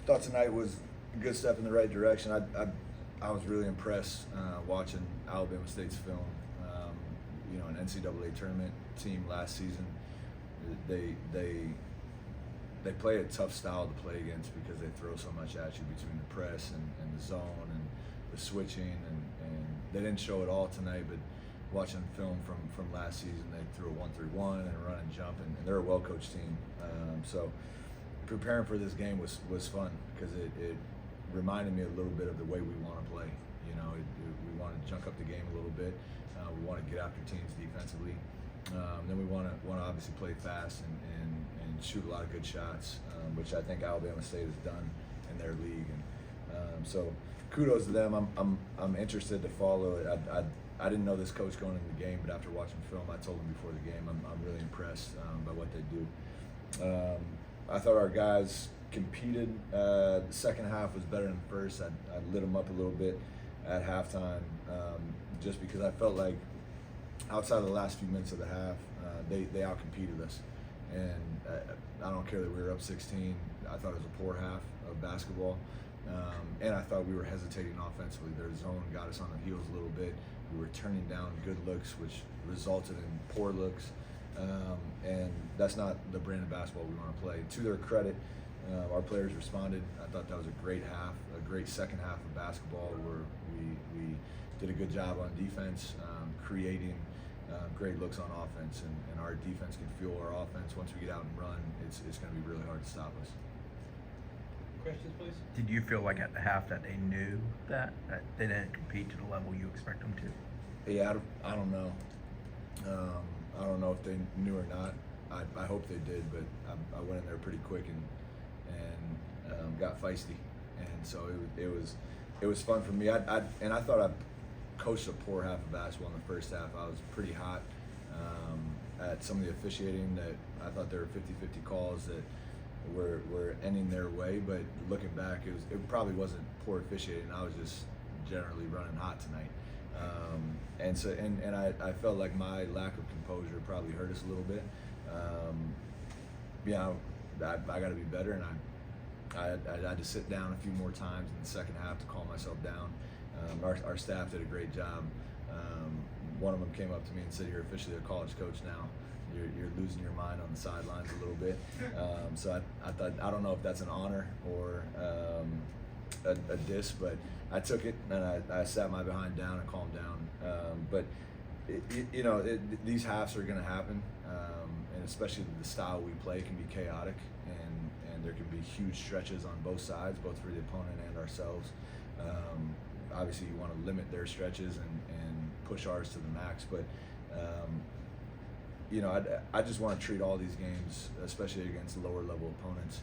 thought tonight was a good step in the right direction. I was really impressed watching Alabama State's film. You know, an NCAA tournament team last season. They play a tough style to play against because they throw so much at you between the press and the zone and the switching, and they didn't show it all tonight, but watching film from last season, they threw a 1-3-1 and a run and jump, and they're a well-coached team. So preparing for this game was fun because it reminded me a little bit of the way we want to play. You know, we want to junk up the game a little bit. We want to get after teams defensively. Then we want to obviously play fast and shoot a lot of good shots, which I think Alabama State has done in their league. And so kudos to them. I'm interested to follow it. I didn't know this coach going into the game, but after watching film, I told him before the game I'm really impressed by what they do. I thought our guys competed. The second half was better than the first. I lit them up a little bit at halftime, just because I felt like outside of the last few minutes of the half, they outcompeted us. And I don't care that we were up 16. I thought it was a poor half of basketball. And I thought we were hesitating offensively. Their zone got us on the heels a little bit. We were turning down good looks, which resulted in poor looks. And that's not the brand of basketball we want to play. To their credit, our players responded. I thought that was a great half, a great second half of basketball where we did a good job on defense, creating great looks on offense, and our defense can fuel our offense. Once we get out and run, it's going to be really hard to stop us. Questions, please? Did you feel like at the half that they knew that they didn't compete to the level you expect them to? Yeah, I don't know. I don't know if they knew or not. I hope they did, but I went in there pretty quick and got feisty, and so it was fun for me. I thought I coached a poor half of basketball in the first half. I was pretty hot at some of the officiating that I thought there were 50-50 calls that were ending their way, but looking back, it probably wasn't poor officiating. I was just generally running hot tonight. And I felt like my lack of composure probably hurt us a little bit. I got to be better, and I had to sit down a few more times in the second half to calm myself down. Our staff did a great job. One of them came up to me and said, "You're officially a college coach now. You're losing your mind on the sidelines a little bit." So I thought, I don't know if that's an honor or a diss, but I took it and I sat my behind down and calmed down. But these halves are going to happen, and especially the style we play can be chaotic, and there can be huge stretches on both sides, both for the opponent and ourselves. Obviously, you want to limit their stretches and push ours to the max, but I just want to treat all these games, especially against lower level opponents,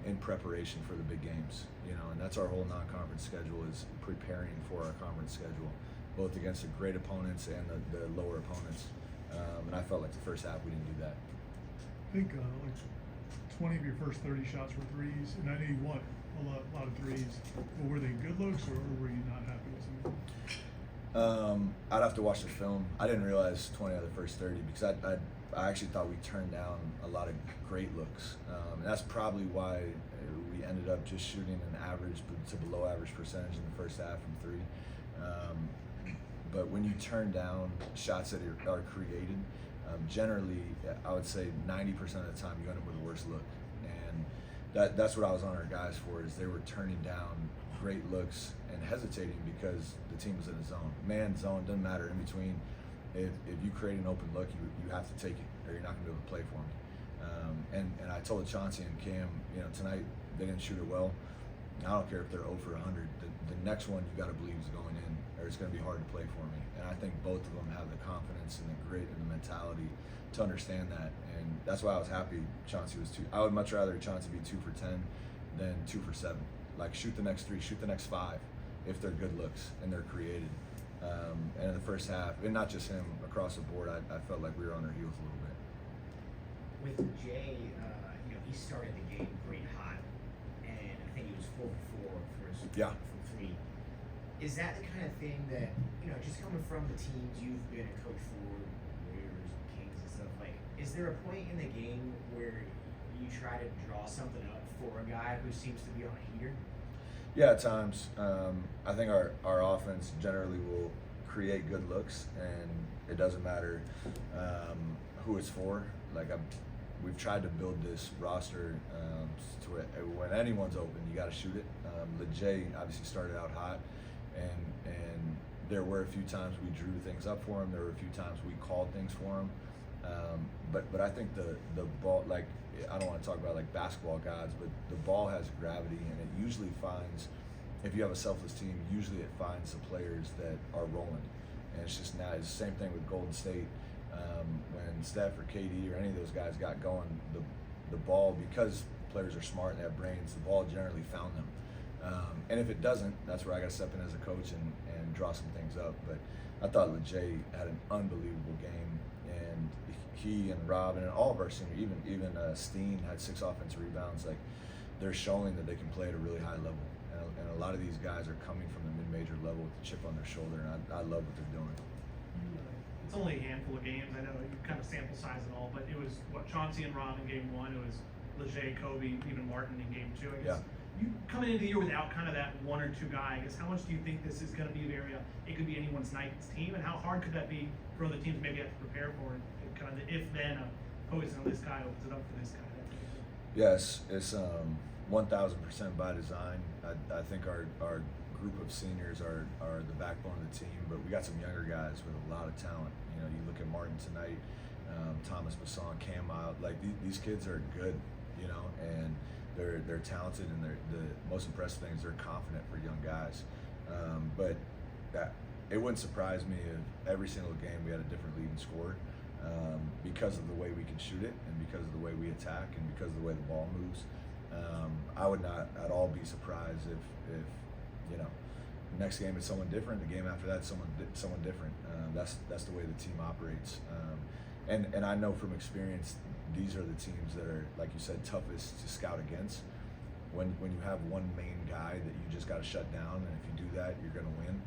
in preparation for the big games. And that's our whole non-conference schedule, is preparing for our conference schedule, both against the great opponents and the lower opponents. And I felt like the first half we didn't do that. I think like 20 of your first 30 shots were threes, and I know you won a lot of threes. But were they good looks, or were you not happy with them? I'd have to watch the film. I didn't realize 20 out of the first 30 because I actually thought we turned down a lot of great looks. And that's probably why we ended up just shooting an average to below average percentage in the first half from three. But when you turn down shots that are created, generally, I would say 90% of the time you end up with a worse look. And that's what I was on our guys for, is they were turning down great looks and hesitating because the team was in a zone. Man, zone, doesn't matter in between. If you create an open look, you have to take it, or you're not going to be able to play for me. And I told Chauncey and Cam, tonight they didn't shoot it well. I don't care if they're 0 for 100. The next one you got to believe is going in, or it's going to be hard to play for me. And I think both of them have the confidence and the grit and the mentality to understand that. And that's why I was happy Chauncey was 2. I would much rather Chauncey be 2 for 10 than 2 for 7. Like, shoot the next 3, shoot the next 5 if they're good looks and they're created. And in the first half, and not just him, across the board, I felt like we were on our heels a little bit. With Jay, he started the game pretty hot, and I think he was 4 for 4 from 3. Is that the kind of thing that, just coming from the teams you've been a coach for, Warriors, Kings and stuff, like, is there a point in the game where you try to draw something up for a guy who seems to be on a heater? Yeah, at times. I think our offense generally will create good looks, and it doesn't matter who it's for. Like we've tried to build this roster to where when anyone's open, you got to shoot it. Lejay obviously started out hot, and there were a few times we drew things up for him. There were a few times we called things for him. But I think the ball, like, I don't want to talk about like basketball gods, but the ball has gravity, and it usually finds, if you have a selfless team, usually it finds the players that are rolling. And it's just now, it's the same thing with Golden State. When Steph or KD or any of those guys got going, the ball, because players are smart and they have brains, the ball generally found them. And if it doesn't, that's where I got to step in as a coach and draw some things up. But I thought Lejay had an unbelievable game, and he and Rob and all of our seniors, even Steen had 6 offensive rebounds. Like, they're showing that they can play at a really high level, and a lot of these guys are coming from the mid-major level with the chip on their shoulder, and I love what they're doing. It's only a handful of games. I know you kind of sample size and all, but it was Chauncey and Rob in game 1. It was Lejay, Kobe, even Martin in game 2. I guess. Yeah. You coming into the year without kind of that 1 or 2 guy. I guess how much do you think this is going to be an area? It could be anyone's night's team, and how hard could that be for other teams maybe have to prepare for it? Kind of the if then of posing this guy opens it up for this guy. Yes, it's 1,000% by design. I think our group of seniors are the backbone of the team, but we got some younger guys with a lot of talent. You know, you look at Martin tonight, Thomas Basson, Cam out. Like these kids are good, you know, and they're talented, and the most impressive thing is they're confident for young guys. But it wouldn't surprise me if every single game we had a different leading scorer. Because of the way we can shoot it, and because of the way we attack, and because of the way the ball moves. I would not at all be surprised if you know, next game it's someone different, the game after that someone different. That's the way the team operates. And I know from experience, these are the teams that are, like you said, toughest to scout against. When you have one main guy that you just got to shut down, and if you do that, you're going to win.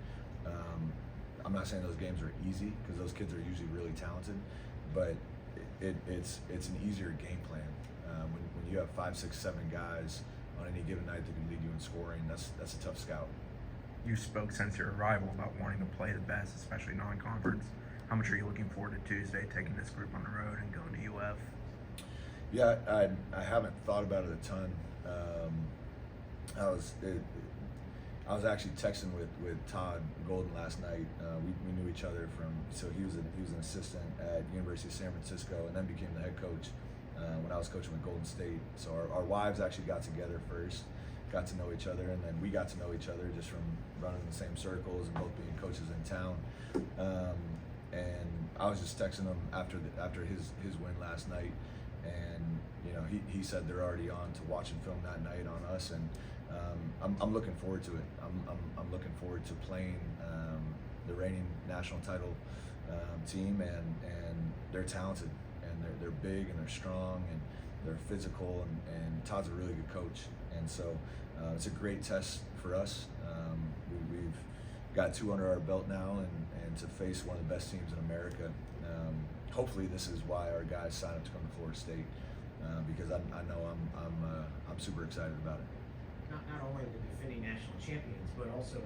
I'm not saying those games are easy, because those kids are usually really talented, but it's an easier game plan. When you have 5, 6, 7 guys on any given night that can lead you in scoring, that's a tough scout. You spoke since your arrival about wanting to play the best, especially non-conference. How much are you looking forward to Tuesday, taking this group on the road and going to UF? Yeah, I haven't thought about it a ton. I was actually texting with Todd Golden last night. We knew each other so he was an assistant at University of San Francisco, and then became the head coach when I was coaching with Golden State. So our wives actually got together first, got to know each other, and then we got to know each other just from running the same circles and both being coaches in town. And I was just texting him after his win last night, and you know, he said they're already on to watching film that night on us, and I'm looking forward to it. I'm looking forward to playing the reigning national title team, and they're talented, and they're big, and they're strong, and they're physical, and Todd's a really good coach, and so it's a great test for us. We've got 2 under our belt now, and to face one of the best teams in America. Hopefully this is why our guys sign up to come to Florida State, because I know I'm super excited about it. Not only the defending national champions, but also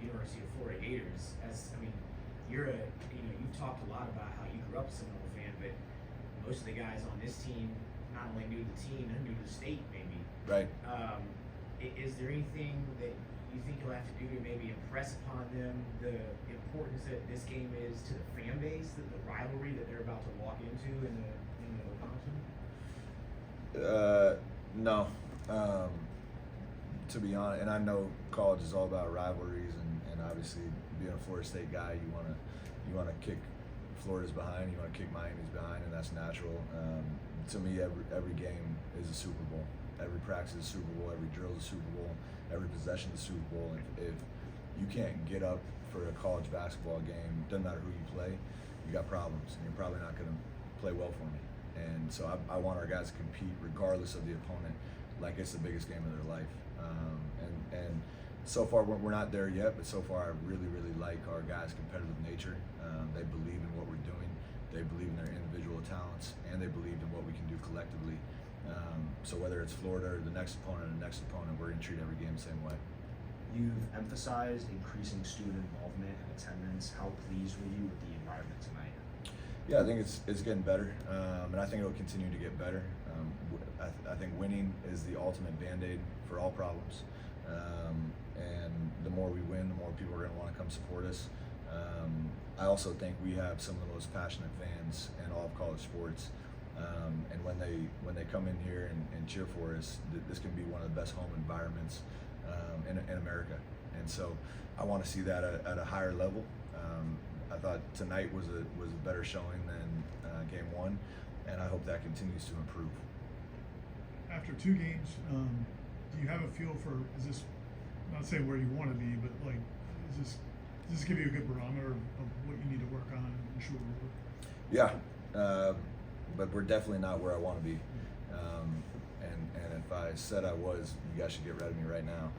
University of Florida Gators. You've talked a lot about how you grew up a Seminole fan, but most of the guys on this team not only knew the team, they knew the state maybe. Right. Is there anything that you think you'll have to do to maybe impress upon them the importance that this game is to the fan base, the rivalry that they're about to walk into in the continent? No. To be honest, and I know college is all about rivalries, and obviously being a Florida State guy, you want to kick Florida's behind, you want to kick Miami's behind, and that's natural. To me, every game is a Super Bowl. Every practice is a Super Bowl. Every drill is a Super Bowl. Every possession is a Super Bowl. If you can't get up for a college basketball game, doesn't matter who you play, you got problems, and you're probably not going to play well for me. And so I want our guys to compete regardless of the opponent, like it's the biggest game of their life. And so far we're not there yet, but so far I really like our guys' competitive nature. They believe in what we're doing. They believe in their individual talents, and they believe in what we can do collectively. So whether it's Florida or the next opponent, we're going to treat every game the same way. You've emphasized increasing student involvement and attendance. How pleased were you with the environment tonight? Yeah, I think it's getting better, and I think it'll continue to get better. I think winning is the ultimate Band-Aid for all problems, and the more we win, the more people are going to want to come support us. I also think we have some of the most passionate fans in all of college sports, and when they come in here and cheer for us, this can be one of the best home environments in America. And so I want to see that at a higher level. I thought tonight was a better showing than game one, and I hope that continues to improve. After 2 games, do you have a feel for, is this, not saying where you want to be, but like, does this give you a good barometer of what you need to work on in short order? Yeah, but we're definitely not where I want to be. And if I said I was, you guys should get rid of me right now.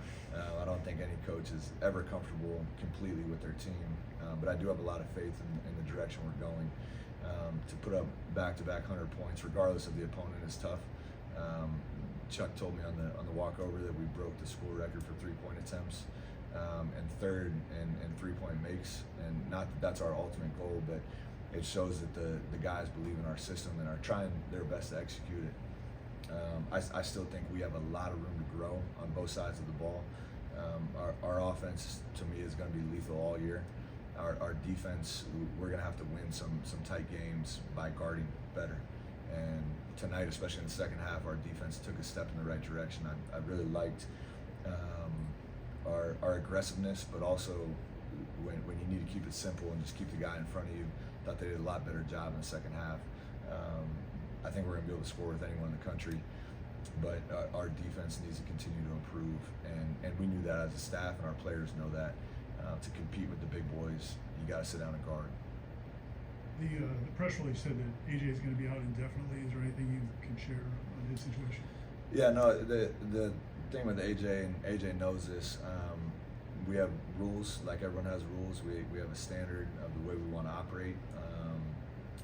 I don't think any coach is ever comfortable completely with their team, but I do have a lot of faith in the direction we're going. To put up back-to-back 100 points, regardless of the opponent, is tough. Chuck told me on the walkover that we broke the school record for 3-point attempts, and third in 3-point makes. And not that that's our ultimate goal, but it shows that the guys believe in our system and are trying their best to execute it. I still think we have a lot of room to grow on both sides of the ball. Our offense, to me, is going to be lethal all year. Our defense, we're going to have to win some tight games by guarding better. And tonight, especially in the second half, our defense took a step in the right direction. I really liked our aggressiveness, but also when you need to keep it simple and just keep the guy in front of you, thought they did a lot better job in the second half. I think we're going to be able to score with anyone in the country, but our defense needs to continue to improve, and we knew that as a staff, and our players know that. To compete with the big boys, you got to sit down and guard. The press release said that AJ is going to be out indefinitely. Is there anything you can share on his situation? Yeah, no, the thing with AJ, and AJ knows this, we have rules, like everyone has rules. We have a standard of the way we want to operate,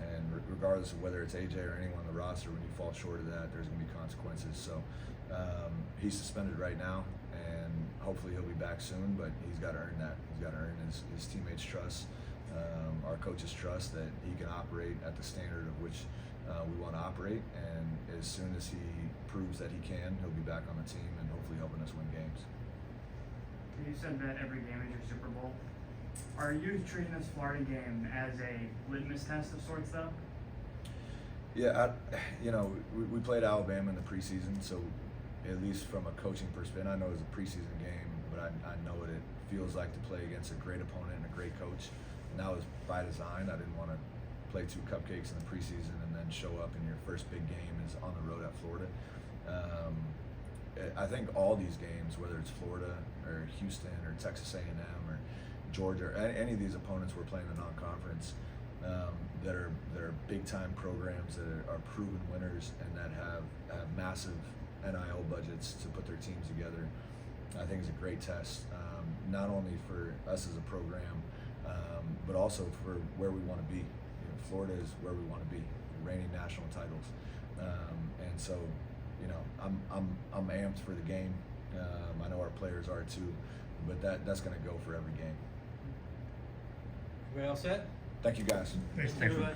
and regardless of whether it's AJ or anyone on the roster, when you fall short of that, there's going to be consequences. So he's suspended right now, and hopefully he'll be back soon, but he's got to earn that. He's got to earn his teammates' trust, our coaches' trust that he can operate at the standard of which we want to operate, and as soon as he proves that he can, he'll be back on the team and hopefully helping us win games. You said that every game is your Super Bowl. Are you treating this Florida game as a litmus test of sorts, though? Yeah, we played Alabama in the preseason, so at least from a coaching perspective, I know it was a preseason game, but I know what it feels like to play against a great opponent and a great coach. And that was by design. I didn't want to play 2 cupcakes in the preseason and then show up and your first big game is on the road at Florida. I think all these games, whether it's Florida or Houston or Texas A&M or Georgia, or any of these opponents we're playing in the non-conference, that are big time programs that are proven winners and that have massive NIL budgets to put their teams together, I think is a great test, not only for us as a program, but also for where we want to be. Florida is where we want to be, reigning national titles, and so I'm amped for the game. I know our players are too, but that's going to go for every game. Everybody all set? Thank you, guys. Thanks. Everybody.